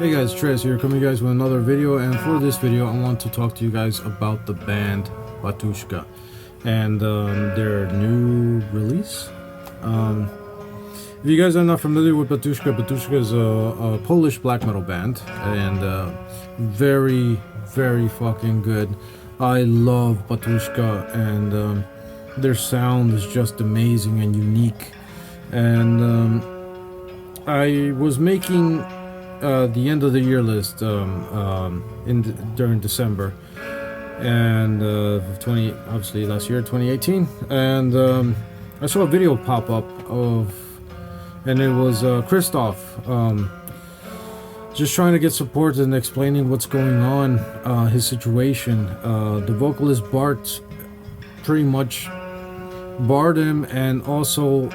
Hey guys, Tres here, coming guys with another video, and for this video I want to talk to you guys about the band Batushka and their new release. If you guys are not familiar with Batushka, Batushka is a Polish black metal band, and very fucking good. I love Batushka, and their sound is just amazing and unique. And I was making the end of the year list during December and obviously last year, 2018, and I saw a video pop up and it was Christof just trying to get support and explaining what's going on, his situation. The vocalist Bart pretty much barred him, and also,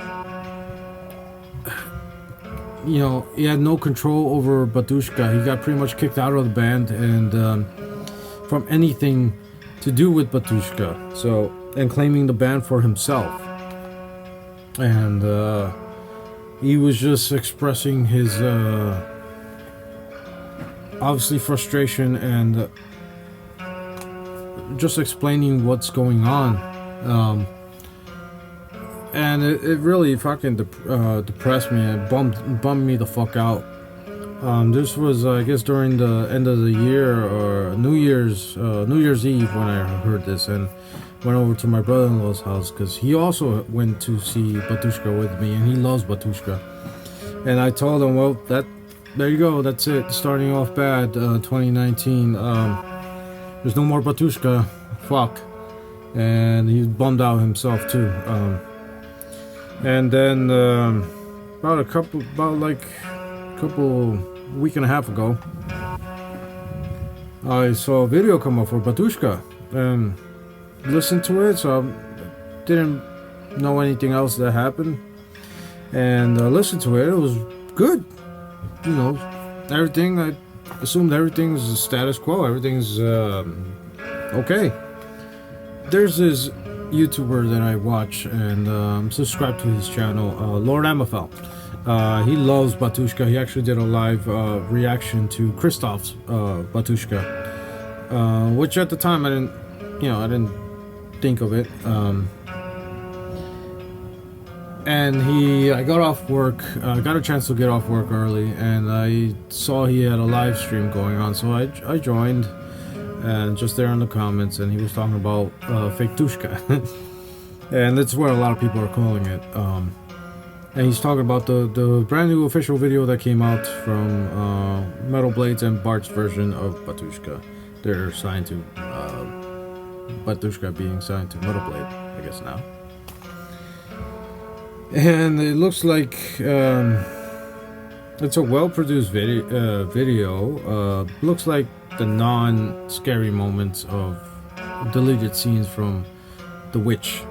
you know, he had no control over Batushka. He got pretty much kicked out of the band and from anything to do with Batushka. So, and claiming the band for himself. And he was just expressing his obviously frustration and just explaining what's going on. And it really fucking depressed me. It bummed me the fuck out. This was, I guess, during the end of the year or New Year's Eve when I heard this, and went over to my brother-in-law's house because he also went to see Batushka with me, and he loves Batushka. And I told him, well, there you go, that's it. Starting off bad, 2019. There's no more Batushka. Fuck. And he bummed out himself too. And then about a week and a half ago, I saw a video come up for Batushka and listened to it, so I didn't know anything else that happened, and listened to it. It was good, you know, everything. I assumed everything's status quo, everything's okay. There's this YouTuber that I watch and subscribe to his channel, Lord Amraphel. He loves Batushka. He actually did a live reaction to Krysztof's Batushka, which at the time I didn't think of it. And I got off work, got a chance to get off work early, and I saw he had a live stream going on, so I joined. And just there in the comments, and he was talking about fake Tushka, and that's what a lot of people are calling it. And he's talking about the brand new official video that came out from Metal Blades and Bart's version of Batushka. They're signed to Batushka being signed to Metal Blade, I guess now. And it looks like it's a well-produced video. Looks like the non-scary moments of deleted scenes from The Witch,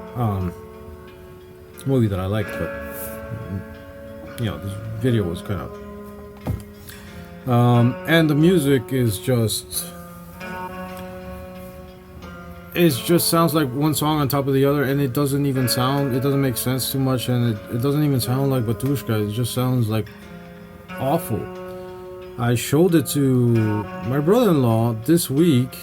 movie that I liked, but you know, this video was kind of and the music is just sounds like one song on top of the other, and it doesn't make sense too much, and it doesn't even sound like Batushka. It just sounds like awful. I showed it to my brother-in-law this week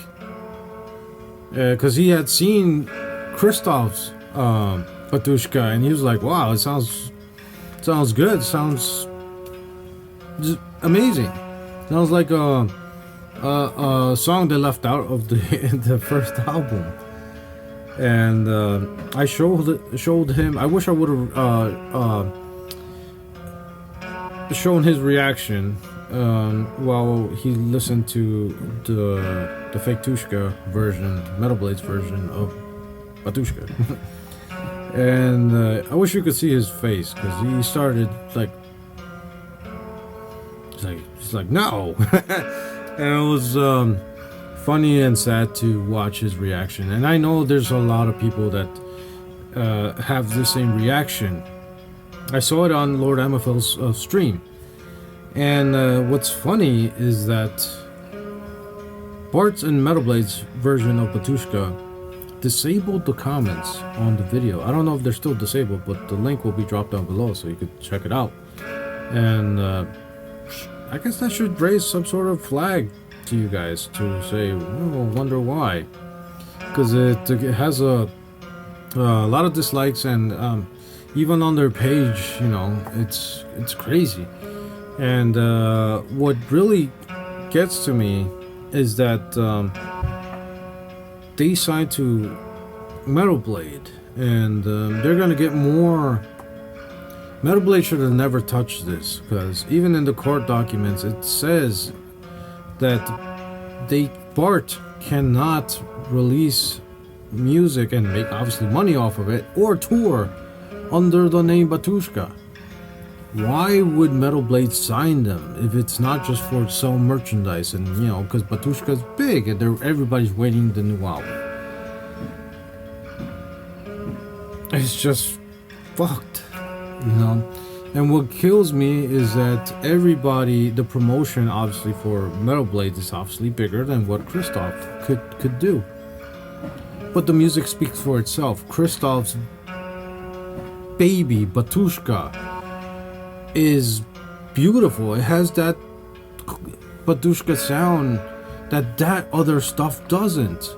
because he had seen Christof's Batushka, and he was like, "Wow, it sounds good. It sounds just amazing. It sounds like a song they left out of the first album." And I showed him. I wish I would have shown his reaction while he listened to the fake Tushka version, Metal Blades version of Batushka. And I wish you could see his face, because he started like he's like no. And it was funny and sad to watch his reaction. And I know there's a lot of people that have the same reaction. I saw it on Lord Amraphel's stream. And what's funny is that Bart's and Metal Blade's version of Batushka disabled the comments on the video. I don't know if they're still disabled, but the link will be dropped down below so you could check it out. And I guess that should raise some sort of flag to you guys to say, oh, wonder why. Because it has a lot of dislikes, and even on their page, you know, it's crazy. And what really gets to me is that they signed to Metal Blade, and they're gonna get more. Metal Blade should have never touched this, because even in the court documents it says that Bart cannot release music and make obviously money off of it or tour under the name Batushka. Why would Metal Blade sign them if it's not just for sell merchandise? And you know, because Batushka's big and everybody's waiting the new album. It's just fucked, you know. And what kills me is that everybody, the promotion obviously for Metal Blade is obviously bigger than what Christof could do. But the music speaks for itself. Christof's baby Batushka is beautiful. It has that Batushka sound that other stuff doesn't.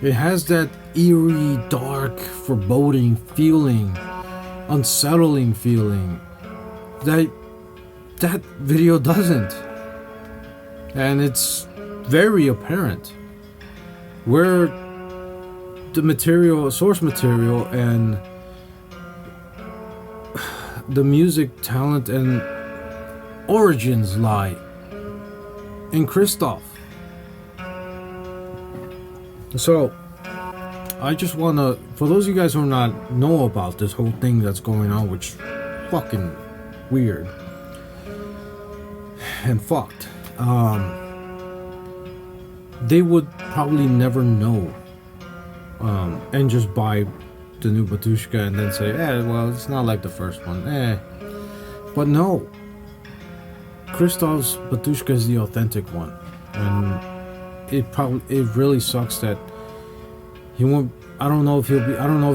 It has that eerie, dark, foreboding feeling, unsettling feeling that video doesn't. And it's very apparent where the material, source material, and the music talent and origins lie in Christof. So I just wanna, for those of you guys who not know about this whole thing that's going on, which fucking weird and fucked, they would probably never know, and just buy the new Batushka and then say, well, it's not like the first one, but no, Christof's Batushka is the authentic one. And it really sucks that he won't. I don't know if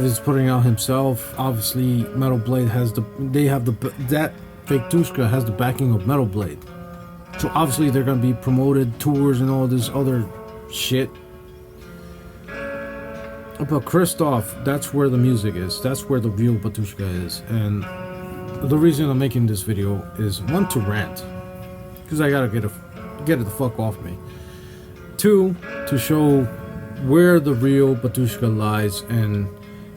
he's putting out himself. Obviously Metal Blade has that fake Batushka has the backing of Metal Blade, so obviously they're gonna be promoted tours and all this other shit. But Christof, that's where the music is. That's where the real Batushka is. And the reason I'm making this video is, one, to rant, because I gotta get it the fuck off me. Two, to show where the real Batushka lies and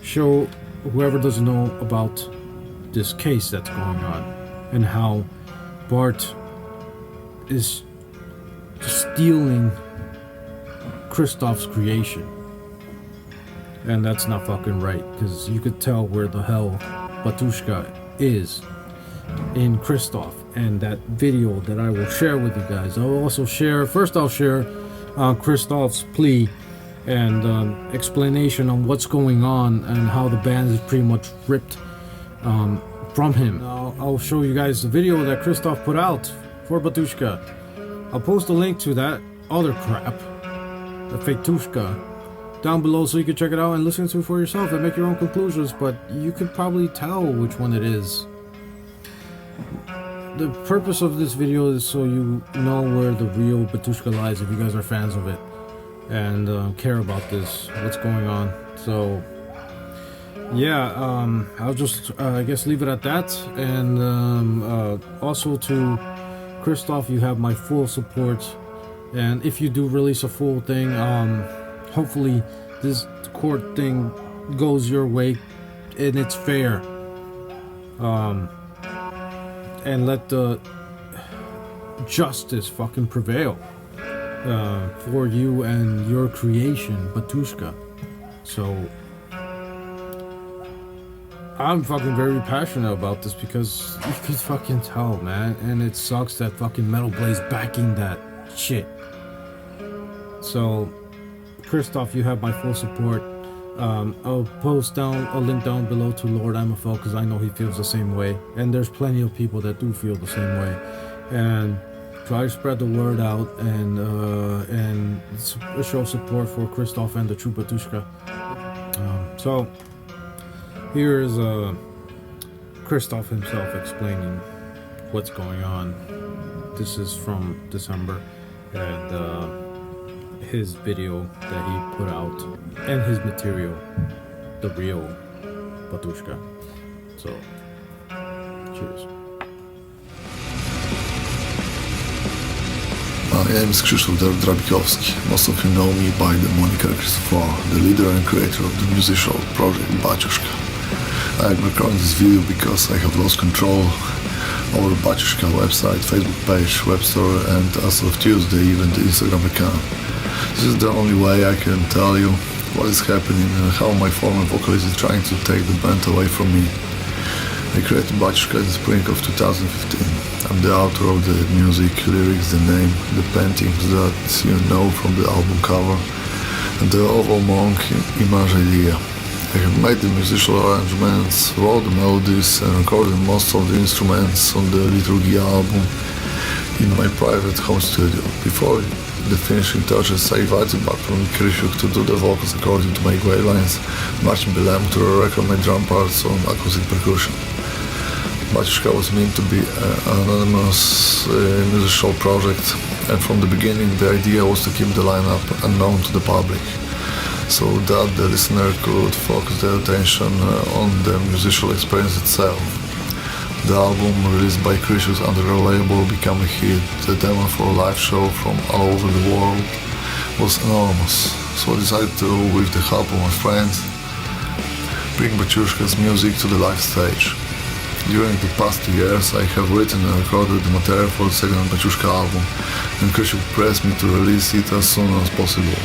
show whoever doesn't know about this case that's going on and how Bart is stealing Christof's creation. And that's not fucking right, because you could tell where the hell Batushka is in Christof. And that video that I will share with you guys, I'll also share, I'll share Christof's plea and explanation on what's going on and how the band is pretty much ripped from him. Now, I'll show you guys the video that Christof put out for Batushka. I'll post a link to that other crap, the fake Batushka, down below so you can check it out and listen to it for yourself and make your own conclusions, but you could probably tell which one it is. The purpose of this video is so you know where the real Batushka lies, if you guys are fans of it and care about this, what's going on. So yeah, I'll just I guess leave it at that. And also to Christof, you have my full support, and if you do release a full thing, hopefully this court thing goes your way and it's fair, and let the justice fucking prevail for you and your creation, Batushka. So I'm fucking very passionate about this because you could fucking tell, man, and it sucks that fucking Metal Blade's backing that shit. So Christof, you have my full support. I'll post down a link down below to Lord Amraphel, because I know he feels the same way, and there's plenty of people that do feel the same way. And try to spread the word out and show support for Christof and the true Batushka. So here is Christof himself explaining what's going on. this is from December, and his video that he put out, and his material, the real Batushka. So, cheers. My name is Krysztof Drabikowski. Most of you know me by the moniker Christofor, the leader and creator of the musical project Батюшка. I am recording this video because I have lost control over Batushka website, Facebook page, web store, and as of Tuesday even the Instagram account. This is the only way I can tell you what is happening and how my former vocalist is trying to take the band away from me. I created Батюшка in the spring of 2015. I'm the author of the music, lyrics, the name, the paintings that you know from the album cover, and the overall monk image idea. I have made the musical arrangements, wrote the melodies, and recorded most of the instruments on the Litourgiya album in my private home studio. Before the finishing touches, I invited Bart from Krysztof to do the vocals according to my guidelines, Marcin Bilem to record my drum parts on acoustic percussion. Батюшка was meant to be an anonymous musical project, and from the beginning the idea was to keep the lineup unknown to the public, so that the listener could focus their attention on the musical experience itself. The album, released by Krysztof under a label, became a hit. The demand for a live show from all over the world was enormous, so I decided to, with the help of my friends, bring Batushka's music to the live stage. During the past 2 years, I have written and recorded the material for the second Batushka album, and Krysztof pressed me to release it as soon as possible.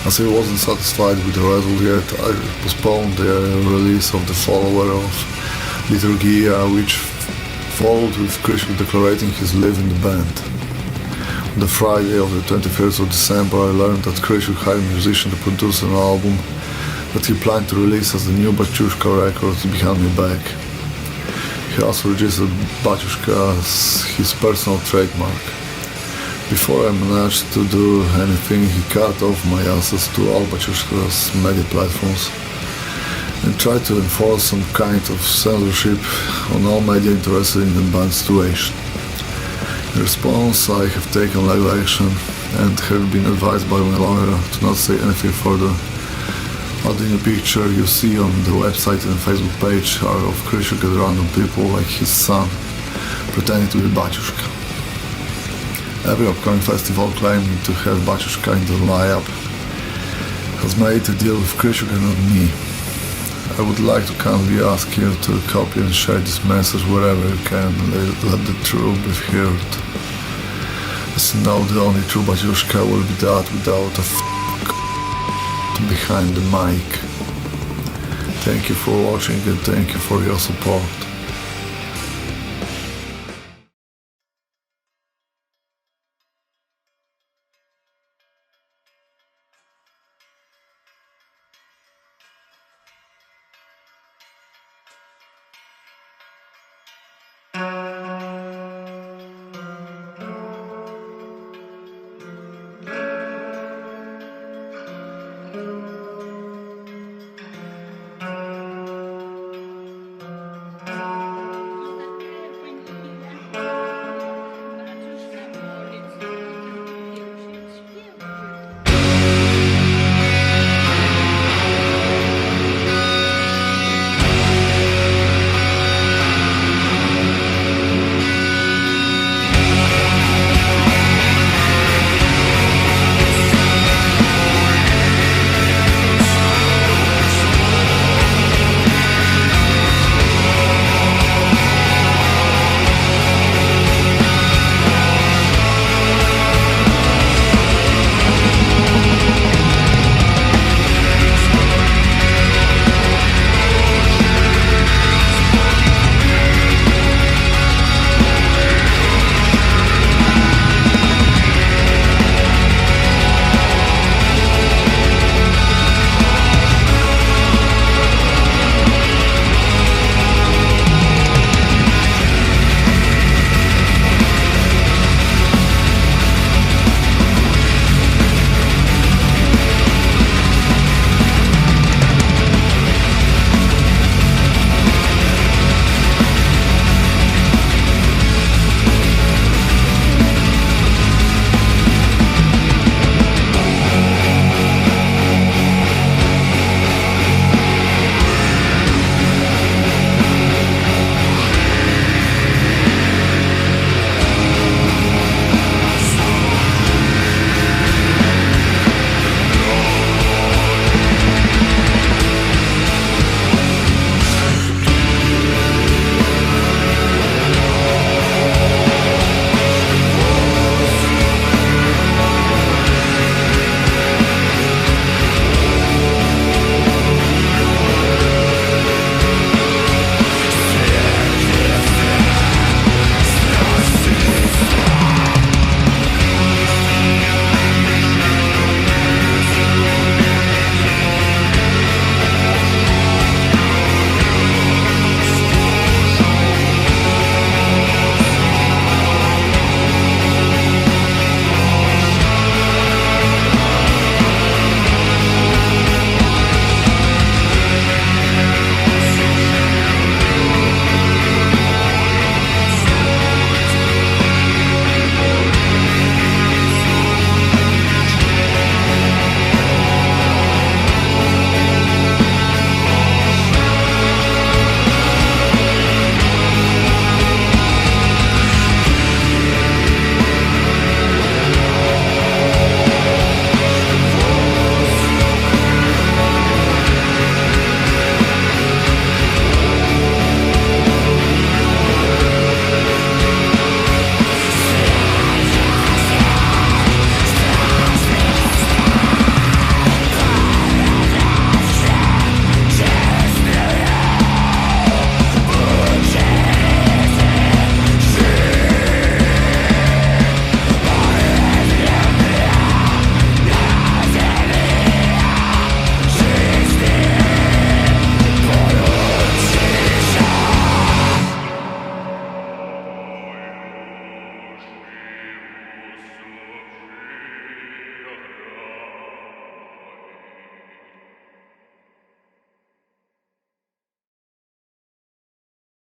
As I wasn't satisfied with the result yet, I postponed the release of the follower of Litourgiya, which followed with Krysztof declaring his leave in the band. On the Friday of the 21st of December, I learned that Krysztof hired a musician to produce an album that he planned to release as the new Batushka record behind my back. He also registered Batushka as his personal trademark. Before I managed to do anything, he cut off my access to all Batushka's media platforms and tried to enforce some kind of censorship on all media interested in the band's situation. In response, I have taken legal action and have been advised by my lawyer to not say anything further. All the new picture you see on the website and Facebook page are of Krysztof and random people like his son, pretending to be Batushka. Every upcoming festival claiming to have Batushka in the lineup has made a deal with Krysztof and not me. I would like to kindly ask you to copy and share this message wherever you can and let the truth be heard. As you know, the only true Batushka will be that without a behind the mic. Thank you for watching and thank you for your support.